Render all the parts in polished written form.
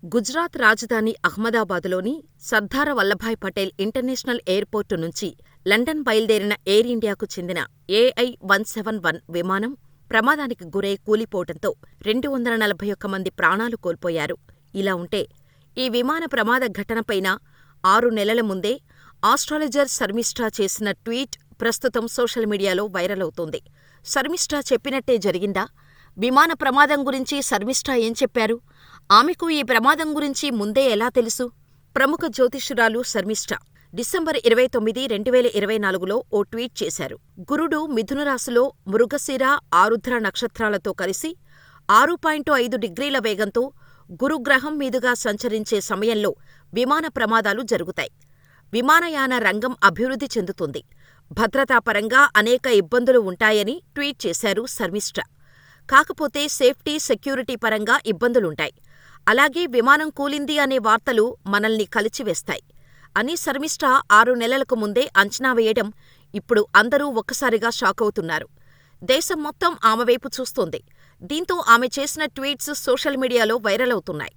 గుజరాత్ రాజధాని అహ్మదాబాదులోని Sardar Vallabhbhai Patel international airport నుంచి London బయలుదేరిన ఎయిర్ ఇండియాకు చెందిన AI-171 విమానం ప్రమాదానికి గురై కూలిపోవటంతో 241 మంది ప్రాణాలు కోల్పోయారు. ఇలా ఉంటే, ఈ విమాన ప్రమాద ఘటనపైన 6 నెలల ముందే ఆస్ట్రాలజర్ శర్మిష్ఠా చేసిన ట్వీట్ ప్రస్తుతం సోషల్ మీడియాలో వైరల్ అవుతోంది. శర్మిష్ఠా చెప్పినట్టే జరిగిందా? విమాన ప్రమాదం గురించి శర్మిష్ఠా ఏం చెప్పారు? ఆమెకు ఈ ప్రమాదం గురించి ముందే ఎలా తెలుసు? ప్రముఖ జ్యోతిష్యురాలు శర్మిష్ఠా డిసెంబర్ 29, 2024లో ఓ ట్వీట్ చేశారు. గురుడు మిథునరాశిలో మృగశిర, ఆరుద్ర నక్షత్రాలతో కలిసి 6.5 డిగ్రీల వేగంతో గురుగ్రహం మీదుగా సంచరించే సమయంలో విమాన ప్రమాదాలు జరుగుతాయి. విమానయాన రంగం అభివృద్ధి చెందుతుంది. భద్రతాపరంగా అనేక ఇబ్బందులు ఉంటాయని ట్వీట్ చేశారు శర్మిష్ఠా. కాకపోతే సేఫ్టీ, సెక్యూరిటీ పరంగా ఇబ్బందులుంటాయి. అలాగే విమానం కూలింది అనే వార్తలు మనల్ని కలిచివేస్తాయి అని శర్మిష్ఠా 6 నెలలకు ముందే అంచనా వేయడం ఇప్పుడు అందరూ ఒక్కసారిగా షాకవుతున్నారు. దేశం మొత్తం ఆమె వైపు చూస్తోంది. దీంతో ఆమె చేసిన ట్వీట్స్ సోషల్ మీడియాలో వైరల్ అవుతున్నాయి.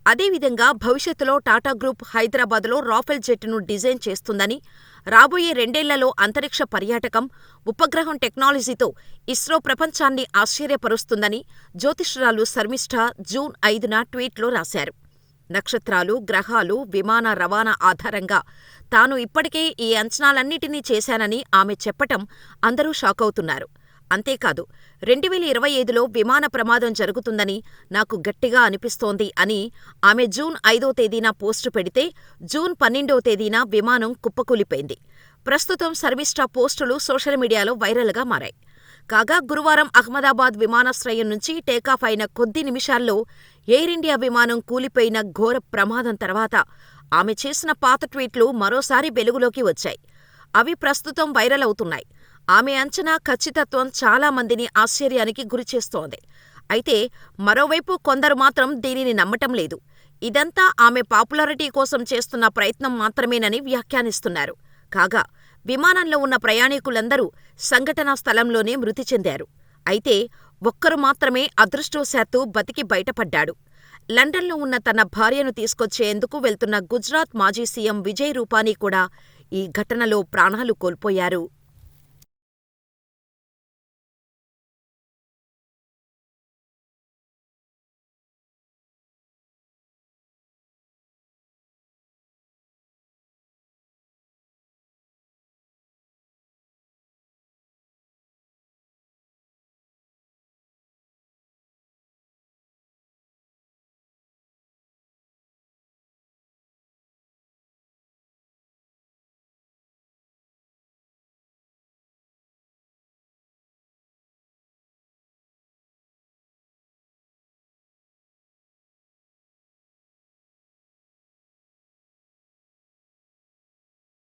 అదేవిధంగా భవిష్యత్తులో టాటా గ్రూప్ హైదరాబాద్లో రాఫెల్ జెట్ను డిజైన్ చేస్తుందని, రాబోయే 2 ఏళ్లలో అంతరిక్ష పర్యాటకం, ఉపగ్రహం టెక్నాలజీతో ఇస్రో ప్రపంచాన్ని ఆశ్చర్యపరుస్తుందని జ్యోతిష్యురాలు శర్మిష్ఠా జూన్ 5న ట్వీట్లో రాశారు. నక్షత్రాలు, గ్రహాలు, విమాన రవాణా ఆధారంగా తాను ఇప్పటికే ఈ అంచనాలన్నిటినీ చేశానని ఆమె చెప్పటం అందరూ షాకవుతున్నారు. అంతేకాదు, 2025లో విమాన ప్రమాదం జరుగుతుందని నాకు గట్టిగా అనిపిస్తోంది అని ఆమె జూన్ 5వ తేదీన పోస్టు పెడితే, జూన్ 12వ తేదీన విమానం కుప్పకూలిపోయింది. ప్రస్తుతం శర్మిష్ఠా పోస్టులు సోషల్ మీడియాలో వైరల్గా మారాయి. కాగా గురువారం అహ్మదాబాద్ విమానాశ్రయం నుంచి టేకాఫ్ అయిన కొద్ది నిమిషాల్లో ఎయిర్ ఇండియా విమానం కూలిపోయిన ఘోర ప్రమాదం తర్వాత ఆమె చేసిన పాత ట్వీట్లు మరోసారి వెలుగులోకి వచ్చాయి. అవి ప్రస్తుతం వైరల్ అవుతున్నాయి. ఆమె అంచనా ఖచ్చితత్వం చాలా మందిని ఆశ్చర్యానికి గురిచేస్తోంది. అయితే మరోవైపు కొందరు మాత్రం దీనిని నమ్మటం లేదు. ఇదంతా ఆమె పాపులారిటీ కోసం చేస్తున్న ప్రయత్నం మాత్రమేనని వ్యాఖ్యానిస్తున్నారు. కాగా విమానంలో ఉన్న ప్రయాణికులందరూ సంఘటనా స్థలంలోనే మృతి చెందారు. అయితే ఒక్కరు మాత్రమే అదృష్టవశాత్తు బతికి బయటపడ్డాడు. లండన్లో ఉన్న తన భార్యను తీసుకొచ్చేందుకు వెళ్తున్న గుజరాత్ మాజీ సీఎం విజయ్ రూపానీ కూడా ఈ ఘటనలో ప్రాణాలు కోల్పోయారు.